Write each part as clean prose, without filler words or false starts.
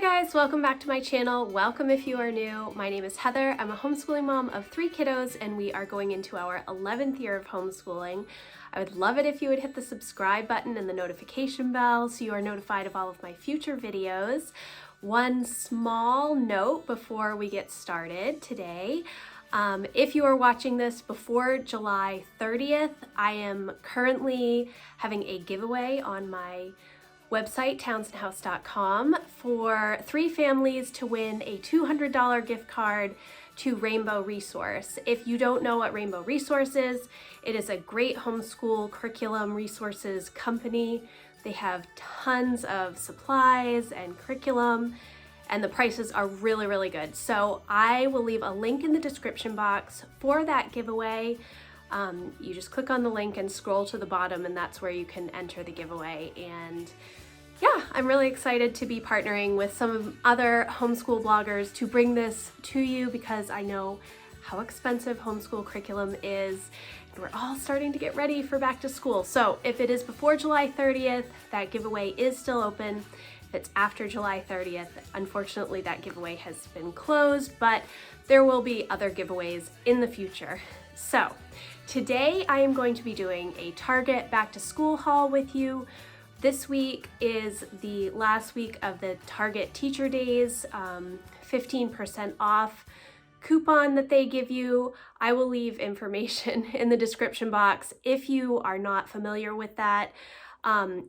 Hi guys, welcome back to my channel. Welcome if you are new. My name is Heather. I'm a homeschooling mom of 3 kiddos and we are going into our 11th year of homeschooling. I would love it if you would hit the subscribe button and the notification bell so you are notified of all of my future videos. One small note before we get started today. If you are watching this before July 30th, I am currently having a giveaway on my website, townsandhouse.com, for 3 families to win a $200 gift card to Rainbow Resource. If you don't know what Rainbow Resource is, it is a great homeschool curriculum resources company. They have tons of supplies and curriculum, and the prices are really, really good. So I will leave a link in the description box for that giveaway. You just click on the link and scroll to the bottom, and that's where you can enter the giveaway. And yeah, I'm really excited to be partnering with some other homeschool bloggers to bring this to you because I know how expensive homeschool curriculum is. And we're all starting to get ready for back to school. So if it is before July 30th, that giveaway is still open. If it's after July 30th, unfortunately that giveaway has been closed, but there will be other giveaways in the future. So today I am going to be doing a Target back to school haul with you. This week is the last week of the Target Teacher Days 15% off coupon that they give you. I will leave information in the description box if you are not familiar with that.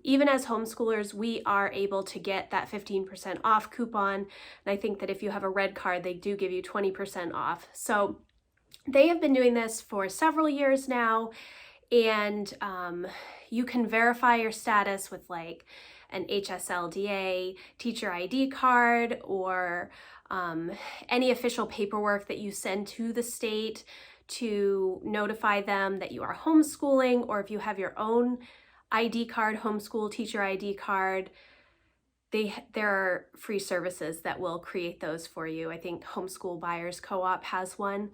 Even as homeschoolers, we are able to get that 15% off coupon. And I think that if you have a red card, they do give you 20% off. So they have been doing this for several years now, and you can verify your status with like an HSLDA teacher ID card or any official paperwork that you send to the state to notify them that you are homeschooling, or if you have your own ID card, homeschool teacher ID card. There are free services that will create those for you. I think Homeschool Buyers Co-op has one.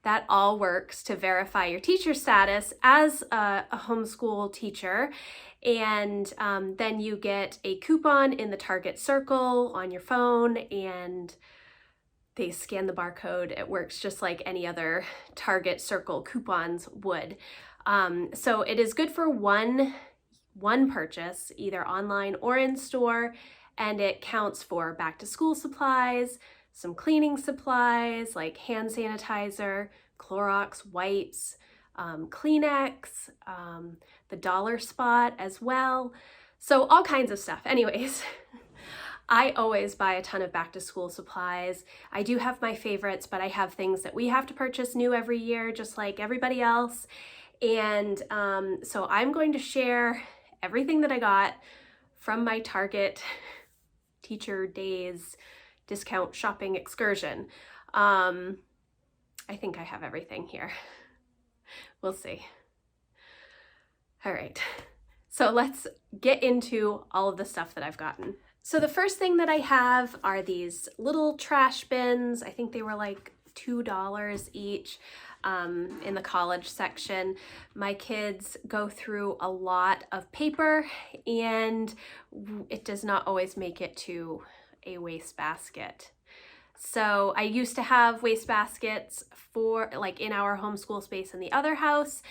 That all works to verify your teacher status as a homeschool teacher. And then you get a coupon in the Target Circle on your phone, and they scan the barcode. It works just like any other Target Circle coupons would. So it is good for one purchase, either online or in store, and it counts for back to school supplies, some cleaning supplies like hand sanitizer, Clorox wipes, Kleenex, the dollar spot as well. So all kinds of stuff. Anyways, I always buy a ton of back to school supplies. I do have my favorites, but I have things that we have to purchase new every year, just like everybody else. And so I'm going to share everything that I got from my Target Teacher Days discount shopping excursion. I think I have everything here. We'll see. All right, so let's get into all of the stuff that I've gotten. So the first thing that I have are these little trash bins. I think they were like $2 each in the college section. My kids go through a lot of paper, and it does not always make it to a waste basket. So I used to have waste baskets for like in our homeschool space in the other house.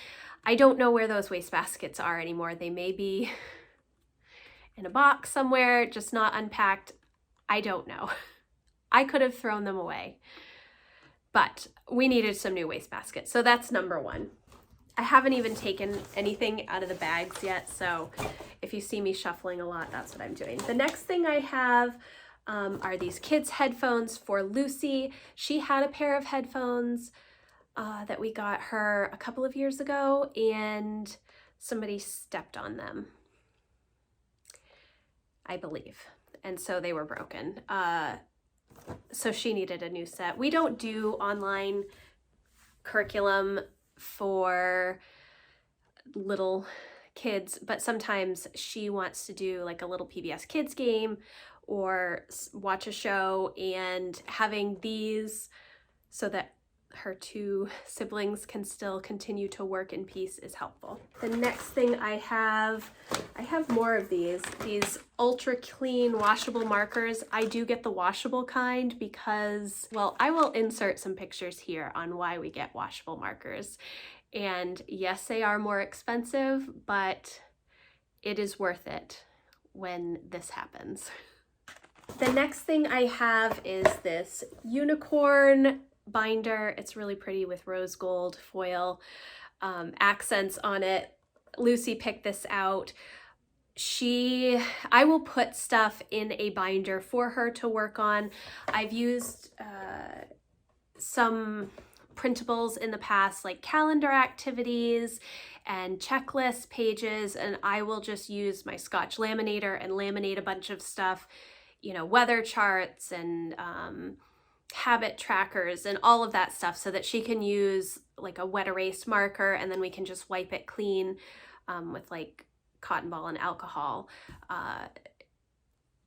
I don't know where those waste baskets are anymore. They may be in a box somewhere, just not unpacked. I don't know. I could have thrown them away, but we needed some new waste baskets. So that's number one. I haven't even taken anything out of the bags yet. So if you see me shuffling a lot, that's what I'm doing. The next thing I have are these kids' headphones for Lucy. She had a pair of headphones that we got her a couple of years ago, and somebody stepped on them, I believe, and so they were broken. So she needed a new set. We don't do online curriculum for little kids, but sometimes she wants to do like a little PBS Kids game or watch a show, and having these so that her two siblings can still continue to work in peace is helpful. The next thing I have more of these ultra clean washable markers. I do get the washable kind because, well, I will insert some pictures here on why we get washable markers. And yes, they are more expensive, but it is worth it when this happens. The next thing I have is this unicorn binder. It's really pretty with rose gold foil accents on it. Lucy picked this out. I will put stuff in a binder for her to work on. I've used some printables in the past, like calendar activities and checklist pages, and I will just use my Scotch laminator and laminate a bunch of stuff, you know, weather charts and habit trackers and all of that stuff, so that she can use like a wet erase marker, and then we can just wipe it clean with like cotton ball and alcohol.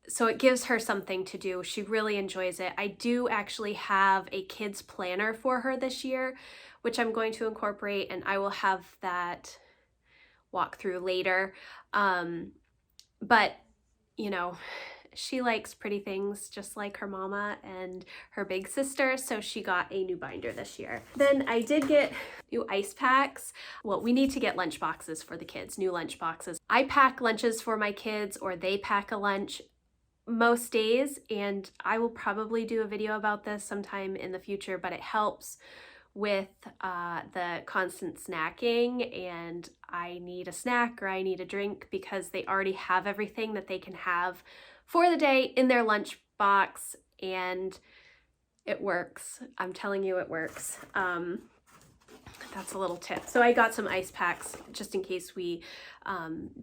So it gives her something to do. She really enjoys it. I do actually have a kids planner for her this year, which I'm going to incorporate, and I will have that walk through later. But you know, she likes pretty things just like her mama and her big sister, so she got a new binder this year. Then I did get new ice packs. Well, we need to get lunch boxes for the kids, new lunch boxes. I pack lunches for my kids, or they pack a lunch most days, and I will probably do a video about this sometime in the future, but it helps with the constant snacking, and I need a snack or I need a drink because they already have everything that they can have for the day in their lunch box, and it works. I'm telling you, it works. That's a little tip. So I got some ice packs just in case we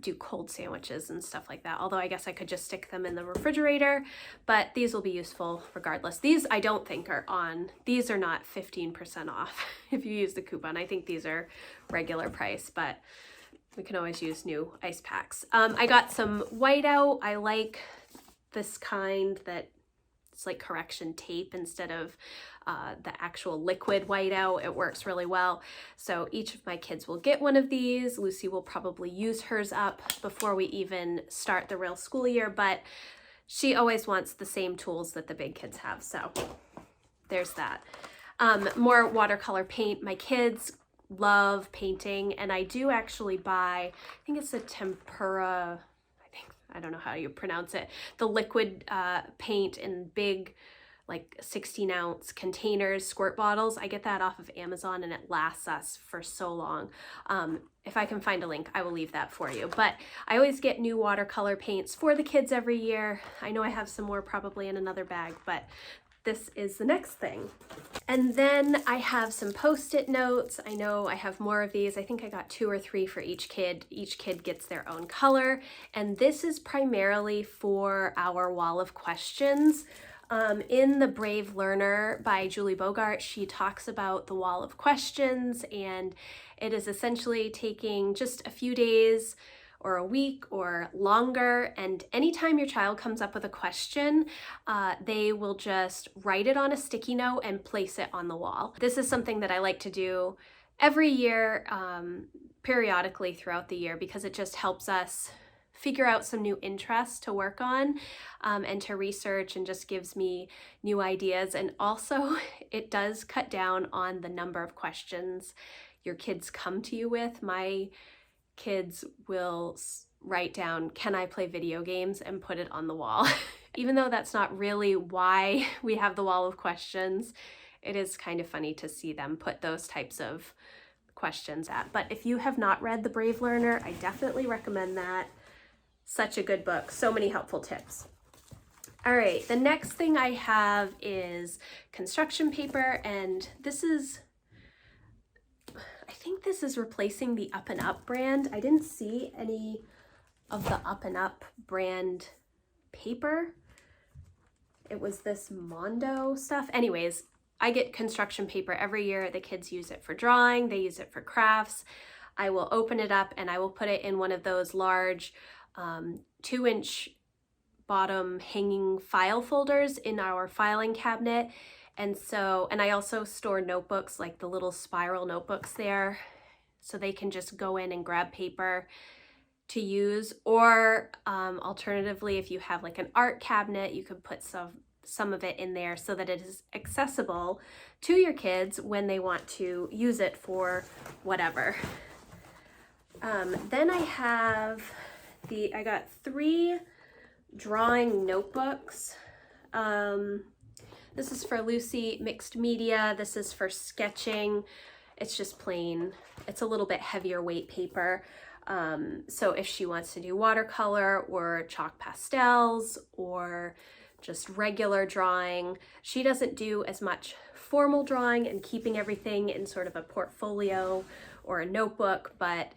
do cold sandwiches and stuff like that. Although I guess I could just stick them in the refrigerator, but these will be useful regardless. These I don't think are on. These are not 15% off if you use the coupon. I think these are regular price, but we can always use new ice packs. I got some whiteout. I like this kind that it's like correction tape instead of the actual liquid whiteout. It works really well. So each of my kids will get one of these. Lucy will probably use hers up before we even start the real school year, but she always wants the same tools that the big kids have. So there's that. More watercolor paint. My kids love painting, and I do actually buy, I think it's a tempera, I don't know how you pronounce it, the liquid paint in big like 16-ounce containers, squirt bottles. I get that off of Amazon, and it lasts us for so long. If I can find a link, I will leave that for you. But I always get new watercolor paints for the kids every year. I know I have some more probably in another bag, but this is the next thing. And then I have some Post-it notes. I know I have more of these. I think I got 2 or 3 for each kid. Each kid gets their own color. And this is primarily for our wall of questions. In The Brave Learner by Julie Bogart, she talks about the wall of questions, and it is essentially taking just a few days or a week or longer, and anytime your child comes up with a question, they will just write it on a sticky note and place it on the wall. This is something that I like to do every year, periodically throughout the year, because it just helps us figure out some new interests to work on and to research, and just gives me new ideas. And also it does cut down on the number of questions your kids come to you with. My kids will write down, "Can I play video games?" and put it on the wall. Even though that's not really why we have the wall of questions, it is kind of funny to see them put those types of questions at. But if you have not read The Brave Learner, I definitely recommend that. Such a good book, so many helpful tips. All right, the next thing I have is construction paper, and this is, I think this is replacing the Up and Up brand. I didn't see any of the Up and Up brand paper. It was this Mondo stuff. Anyways, I get construction paper every year. The kids use it for drawing, they use it for crafts. I will open it up and I will put it in one of those large 2-inch bottom hanging file folders in our filing cabinet. And I also store notebooks, like the little spiral notebooks there, so they can just go in and grab paper to use. Or alternatively, if you have like an art cabinet, you could put some of it in there so that it is accessible to your kids when they want to use it for whatever. Then I got 3 drawing notebooks. This is for Lucy, mixed media. This is for sketching. It's just plain, it's a little bit heavier weight paper. So if she wants to do watercolor or chalk pastels or just regular drawing, she doesn't do as much formal drawing and keeping everything in sort of a portfolio or a notebook, but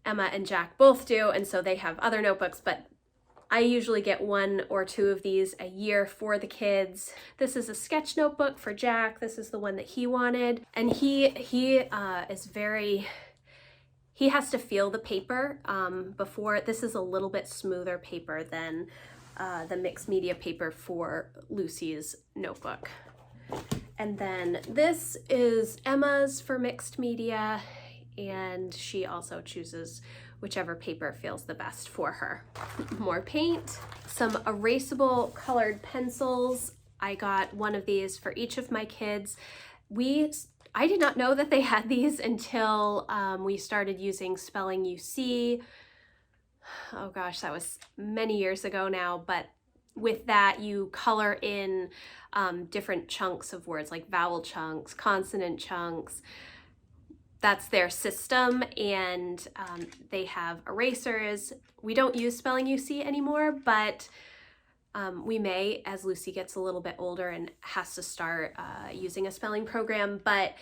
Emma and Jack both do, and so they have other notebooks, but I usually get 1 or 2 of these a year for the kids. This is a sketch notebook for Jack. This is the one that he wanted, and he has to feel the paper before. This is a little bit smoother paper than the mixed media paper for Lucy's notebook. And then this is Emma's for mixed media, and she also chooses whichever paper feels the best for her. More paint, some erasable colored pencils. I got 1 of these for each of my kids. I did not know that they had these until we started using Spelling UC. Oh gosh, that was many years ago now, but with that you color in different chunks of words, like vowel chunks, consonant chunks. That's their system, and they have erasers. We don't use Spelling UC anymore, but we may as Lucy gets a little bit older and has to start using a spelling program, but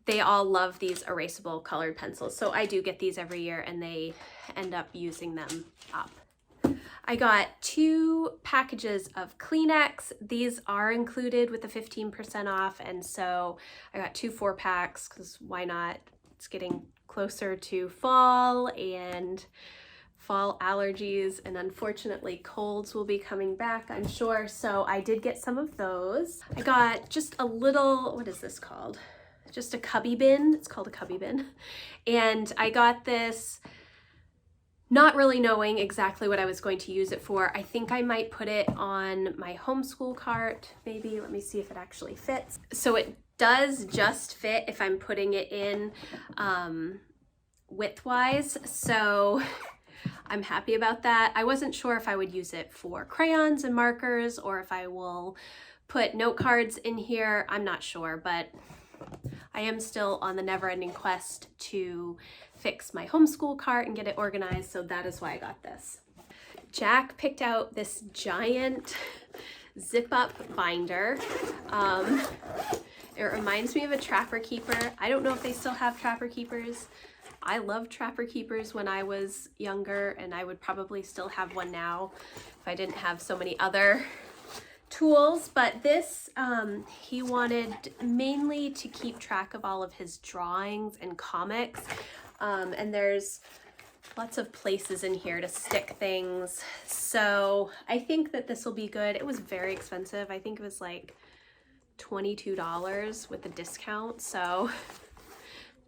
they all love these erasable colored pencils. So I do get these every year, and they end up using them up. I got 2 packages of Kleenex. These are included with the 15% off, and so I got 2 4-packs because why not? It's getting closer to fall and fall allergies, and unfortunately colds will be coming back, I'm sure, so I did get some of those. I got just a little, what is this called? Just a cubby bin. It's called a cubby bin. And I got this not really knowing exactly what I was going to use it for. I think I might put it on my homeschool cart, maybe. Let me see if it actually fits. So it does just fit if I'm putting it in width-wise, so I'm happy about that. I wasn't sure if I would use it for crayons and markers or if I will put note cards in here. I'm not sure, but I am still on the never-ending quest to fix my homeschool cart and get it organized, so that is why I got this. Jack picked out this giant zip-up binder. It reminds me of a Trapper Keeper. I don't know if they still have Trapper Keepers. I loved Trapper Keepers when I was younger, and I would probably still have one now if I didn't have so many other tools. But this, he wanted mainly to keep track of all of his drawings and comics. And there's lots of places in here to stick things. So I think that this will be good. It was very expensive. I think it was like $22 with a discount. So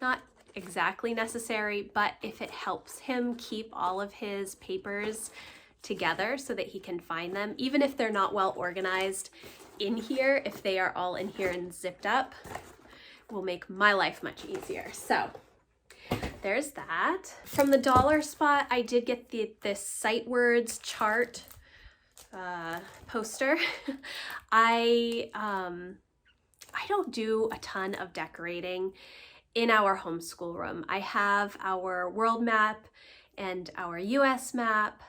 not exactly necessary, but if it helps him keep all of his papers together so that he can find them, even if they're not well organized in here, if they are all in here and zipped up, will make my life much easier. So there's that. From the dollar spot, I did get this sight words chart poster. I don't do a ton of decorating in our homeschool room. I have our world map and our US map,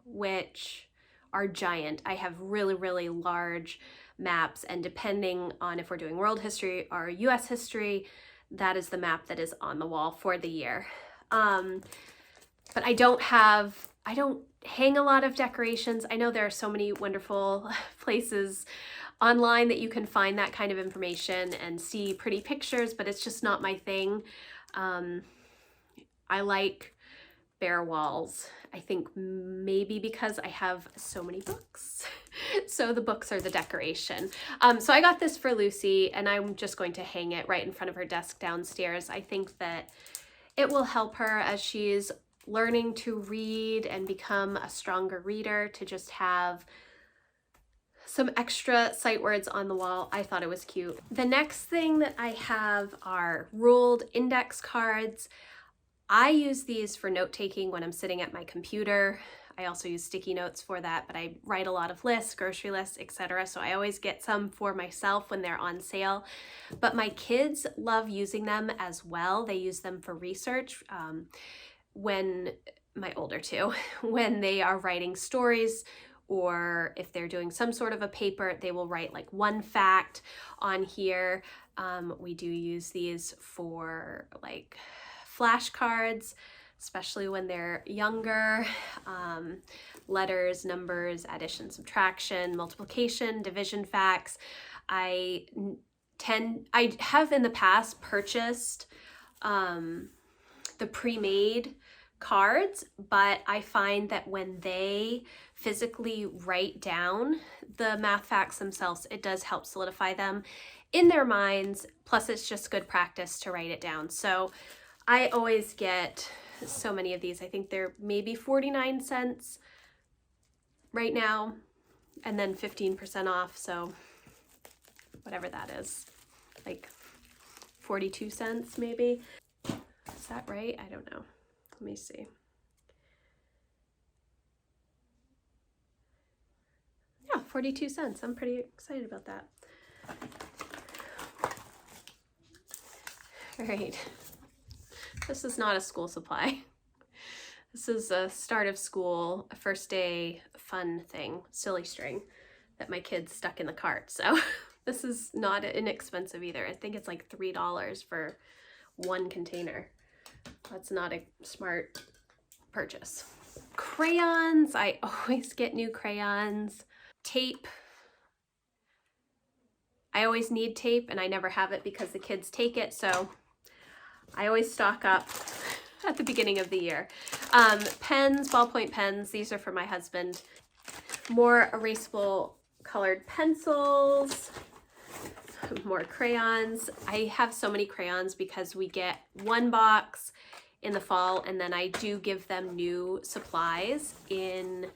which are giant. I have really, really large maps, and depending on if we're doing world history or US history, that is the map that is on the wall for the year. But I don't hang a lot of decorations. I know there are so many wonderful places online that you can find that kind of information and see pretty pictures, but it's just not my thing. I like bare walls. I think maybe because I have so many books. So the books are the decoration. So I got this for Lucy, and I'm just going to hang it right in front of her desk downstairs. I think that it will help her as she's learning to read and become a stronger reader, to just have some extra sight words on the wall. I thought it was cute. The next thing that I have are ruled index cards. I use these for note-taking when I'm sitting at my computer. I also use sticky notes for that, but I write a lot of lists, grocery lists, etc. So I always get some for myself when they're on sale. But my kids love using them as well. They use them for research when, my older two, when they are writing stories, or if they're doing some sort of a paper, they will write like one fact on here. We do use these for like flashcards, especially when they're younger. Letters, numbers, addition, subtraction, multiplication, division facts. I have in the past purchased the pre-made cards, but I find that when they physically write down the math facts themselves, it does help solidify them in their minds. Plus it's just good practice to write it down. So I always get so many of these. I think they're maybe 49 cents right now, and then 15% off. So whatever that is, like 42 cents maybe. Is that right? I don't know. Let me see. Yeah, 42 cents. I'm pretty excited about that. All right. This is not a school supply. This is a start of school, a first day fun thing, silly string that my kids stuck in the cart. So this is not inexpensive either. I think it's like $3 for one container. That's not a smart purchase. Crayons, I always get new crayons. Tape. I always need tape and I never have it because the kids take it, so I always stock up at the beginning of the year. Pens, ballpoint pens, these are for my husband. More erasable colored pencils, more crayons. I have so many crayons because we get one box in the fall, and then I do give them new supplies in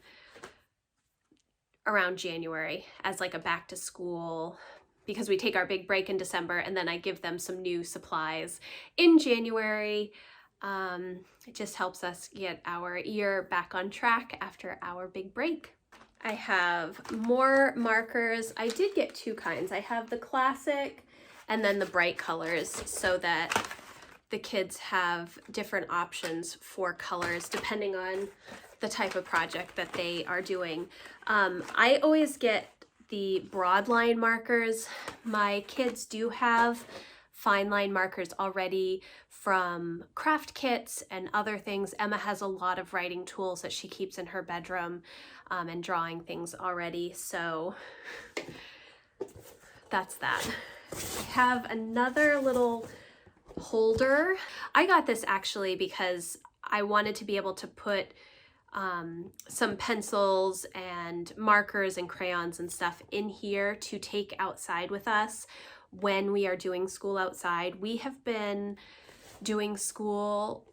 around January as like a back to school, because we take our big break in December, and then I give them some new supplies in January. It just helps us get our year back on track after our big break. I have more markers. I did get two kinds. I have the classic and then the bright colors, so that the kids have different options for colors depending on the type of project that they are doing. I always get the broad line markers. My kids do have fine line markers already from craft kits and other things. Emma has a lot of writing tools that she keeps in her bedroom and drawing things already. So that's that. I have another little holder. I got this actually because I wanted to be able to put some pencils and markers and crayons and stuff in here to take outside with us when we are doing school outside. We have been doing school,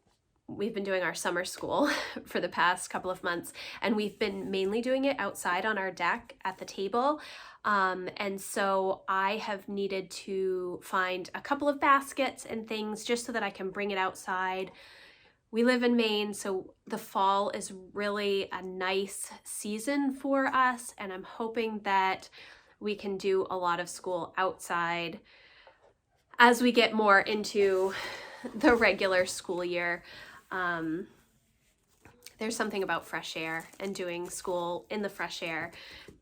we've been doing our summer school for the past couple of months, and we've been mainly doing it outside on our deck at the table. And so I have needed to find a couple of baskets and things just so that I can bring it outside. We live in Maine, so the fall is really a nice season for us, and I'm hoping that we can do a lot of school outside as we get more into the regular school year. There's something about fresh air and doing school in the fresh air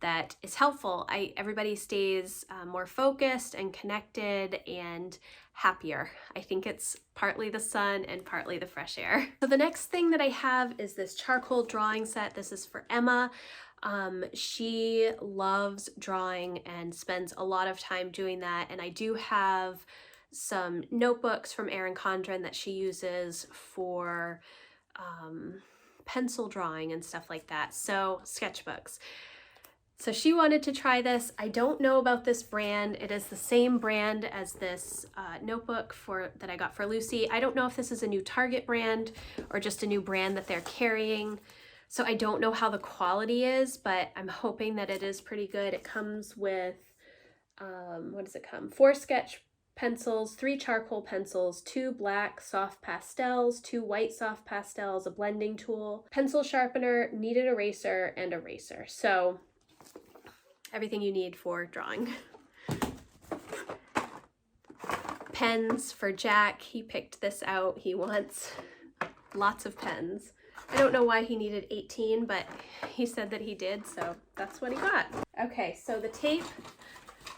that is helpful. Everybody stays more focused and connected and happier. I think it's partly the sun and partly the fresh air. So the next thing that I have is this charcoal drawing set. This is for Emma. She loves drawing and spends a lot of time doing that. And I do have some notebooks from Erin Condren that she uses for pencil drawing and stuff like that. So sketchbooks. So she wanted to try this. I don't know about this brand. It is the same brand as this notebook that I got for Lucy. I don't know if this is a new Target brand or just a new brand that they're carrying. So I don't know how the quality is, but I'm hoping that it is pretty good. It comes with, what does it come? 4 sketch pencils, 3 charcoal pencils, 2 black soft pastels, 2 white soft pastels, a blending tool, pencil sharpener, kneaded eraser, and eraser. So everything you need for drawing. Pens for Jack. He picked this out. He wants lots of pens. I don't know why he needed 18, but he said that he did, so that's what he got. Okay, so the tape.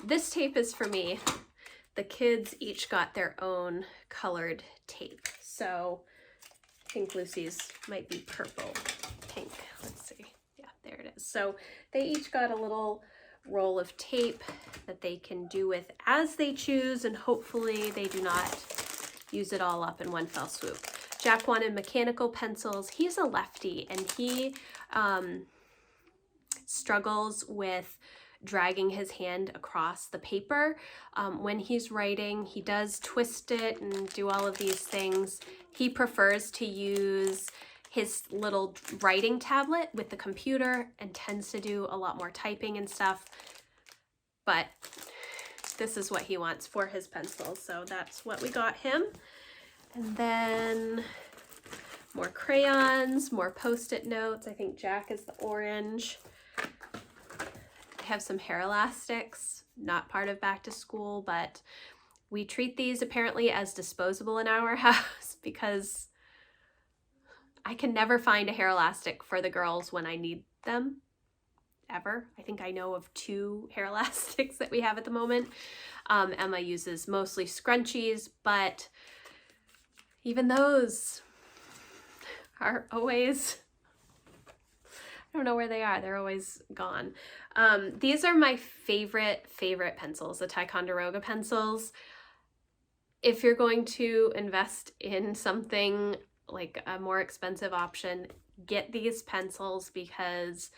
This tape is for me. The kids each got their own colored tape. So I think Lucy's might be purple, pink. Let's see. Yeah, there it is. So they each got a little roll of tape that they can do with as they choose, and hopefully they do not use it all up in one fell swoop. Jack wanted mechanical pencils. He's a lefty and he struggles with dragging his hand across the paper. When he's writing, he does twist it and do all of these things. He prefers to use his little writing tablet with the computer and tends to do a lot more typing and stuff. But this is what he wants for his pencils, so that's what we got him. And then more crayons, more Post-it notes. I think Jack is the orange. I have some hair elastics, not part of back to school, but we treat these apparently as disposable in our house because I can never find a hair elastic for the girls when I need them, ever. I think I know of 2 hair elastics that we have at the moment. Emma uses mostly scrunchies, but even those are always, I don't know where they are. They're always gone. These are my favorite pencils, the Ticonderoga pencils. If you're going to invest in something like a more expensive option, get these pencils because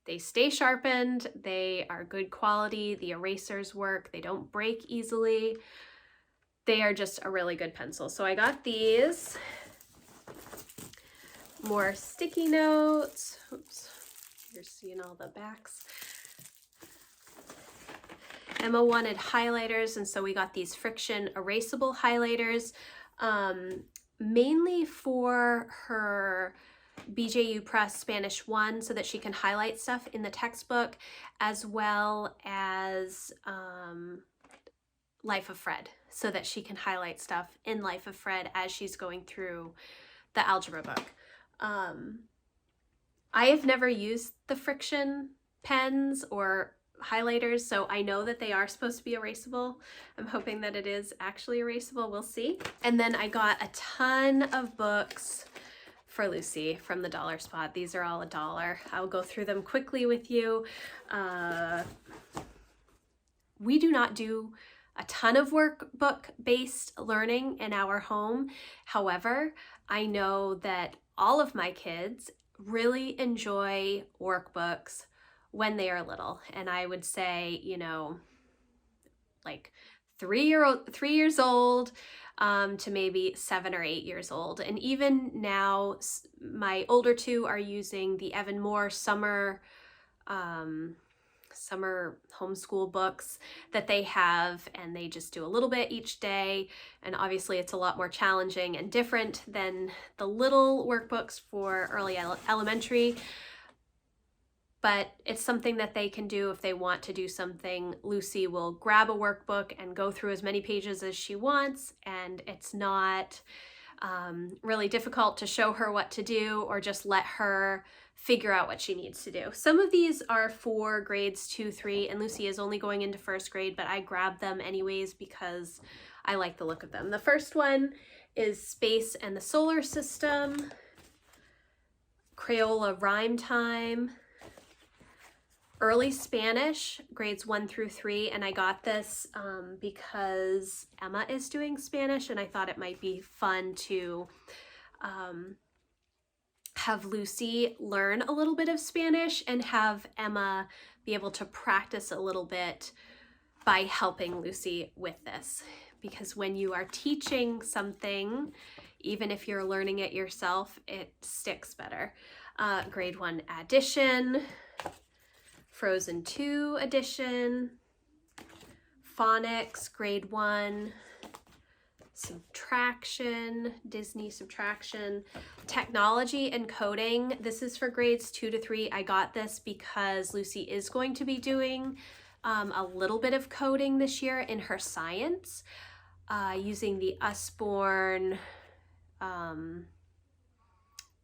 they stay sharpened, they are good quality, the erasers work, they don't break easily. They are just a really good pencil. So I got these. More sticky notes. Oops, you're seeing all the backs. Emma wanted highlighters, and so we got these friction erasable highlighters. Mainly for her BJU Press Spanish 1 so that she can highlight stuff in the textbook, as well as Life of Fred, so that she can highlight stuff in Life of Fred as she's going through the algebra book. I have never used the friction pens or highlighters, so I know that they are supposed to be erasable. I'm hoping that it is actually erasable. We'll see. And then I got a ton of books for Lucy from the dollar spot. These are all $1. I'll go through them quickly with you. We do not do a ton of workbook-based learning in our home. However, I know that all of my kids really enjoy workbooks when they are little. And I would say, you know, like 3 years old to maybe 7 or 8 years old. And even now, my older 2 are using the Evan Moore summer homeschool books that they have, and they just do a little bit each day. And obviously it's a lot more challenging and different than the little workbooks for early elementary. But it's something that they can do if they want to do something. Lucy will grab a workbook and go through as many pages as she wants, and it's not really difficult to show her what to do or just let her figure out what she needs to do. Some of these are for grades 2, 3, and Lucy is only going into 1st grade, but I grabbed them anyways because I like the look of them. The first one is Space and the Solar System, Crayola Rhyme Time, Early Spanish, grades 1 through 3, and I got this because Emma is doing Spanish, and I thought it might be fun to have Lucy learn a little bit of Spanish and have Emma be able to practice a little bit by helping Lucy with this. Because when you are teaching something, even if you're learning it yourself, it sticks better. Grade 1 addition, Frozen 2 addition, phonics, grade 1, subtraction, Disney subtraction, technology and coding. This is for grades 2 to 3. I got this because Lucy is going to be doing a little bit of coding this year in her science, using the Usborne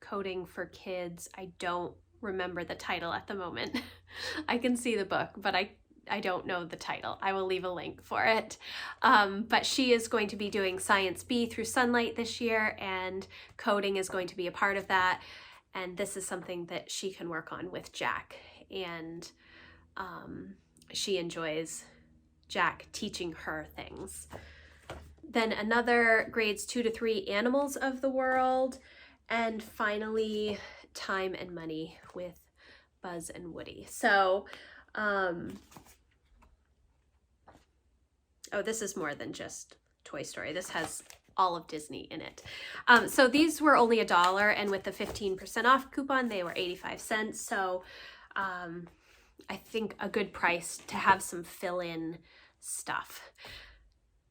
coding for kids. I don't remember the title at the moment. I can see the book, but I don't know the title. I will leave a link for it. But she is going to be doing Science B through Sunlight this year, and coding is going to be a part of that. And this is something that she can work on with Jack. And she enjoys Jack teaching her things. Then another grades 2 to 3, Animals of the World. And finally, Time and Money with Buzz and Woody. So, oh, this is more than just Toy Story. This has all of Disney in it. So these were only $1, and with the 15% off coupon, they were 85 cents. So I think a good price to have some fill-in stuff.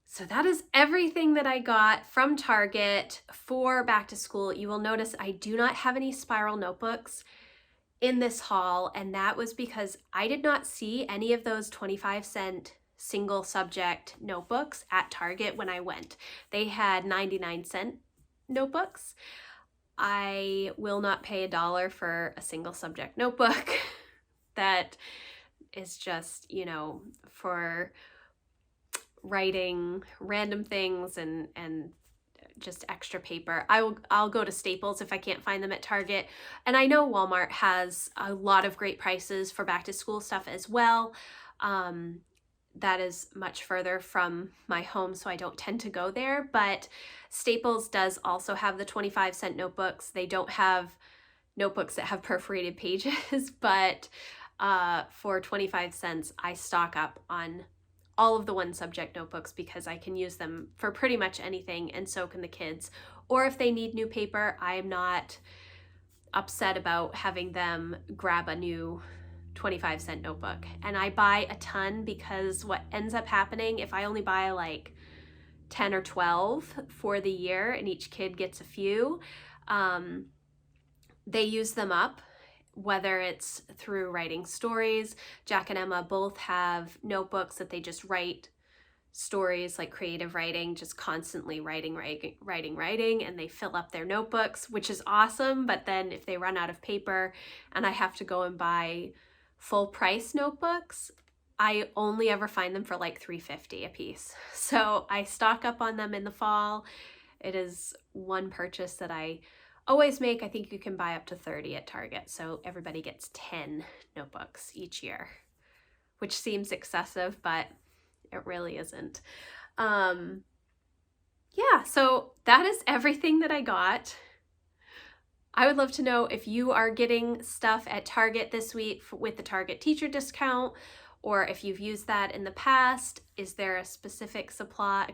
So that is everything that I got from Target for back to school. You will notice I do not have any spiral notebooks in this haul, and that was because I did not see any of those 25-cent single subject notebooks at Target when I went. They had 99-cent notebooks. I will not pay $1 for a single subject notebook. That is just, you know, for writing random things and just extra paper. I'll go to Staples if I can't find them at Target. And I know Walmart has a lot of great prices for back to school stuff as well. That is much further from my home, so I don't tend to go there, but Staples does also have the 25-cent notebooks. They don't have notebooks that have perforated pages, but for 25 cents, I stock up on all of the one subject notebooks because I can use them for pretty much anything, and so can the kids. Or if they need new paper, I am not upset about having them grab a new 25-cent notebook. And I buy a ton because what ends up happening, if I only buy like 10 or 12 for the year and each kid gets a few, they use them up, whether it's through writing stories. Jack and Emma both have notebooks that they just write stories, like creative writing, just constantly writing, and they fill up their notebooks, which is awesome. But then if they run out of paper and I have to go and buy full price notebooks, I only ever find them for like $3.50 a piece. So I stock up on them in the fall. It is one purchase that I always make. I think you can buy up to 30 at Target, so everybody gets 10 notebooks each year, which seems excessive, but it really isn't. Yeah, so that is everything that I got. I would love to know if you are getting stuff at Target this week with the Target teacher discount, or if you've used that in the past. Is there a specific supply,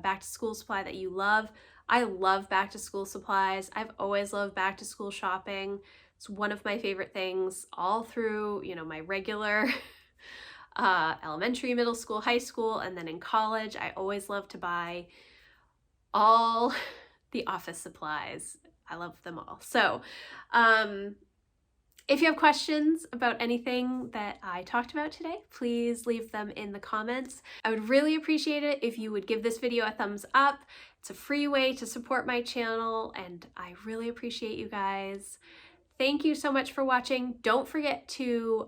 back to school supply that you love? I love back to school supplies. I've always loved back to school shopping. It's one of my favorite things all through, you know, my regular elementary, middle school, high school, and then in college. I always love to buy all the office supplies. I love them all. So if you have questions about anything that I talked about today, please leave them in the comments. I would really appreciate it if you would give this video a thumbs up. It's a free way to support my channel, and I really appreciate you guys. Thank you so much for watching. Don't forget to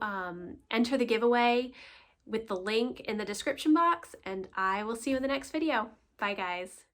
enter the giveaway with the link in the description box, and I will see you in the next video. Bye, guys.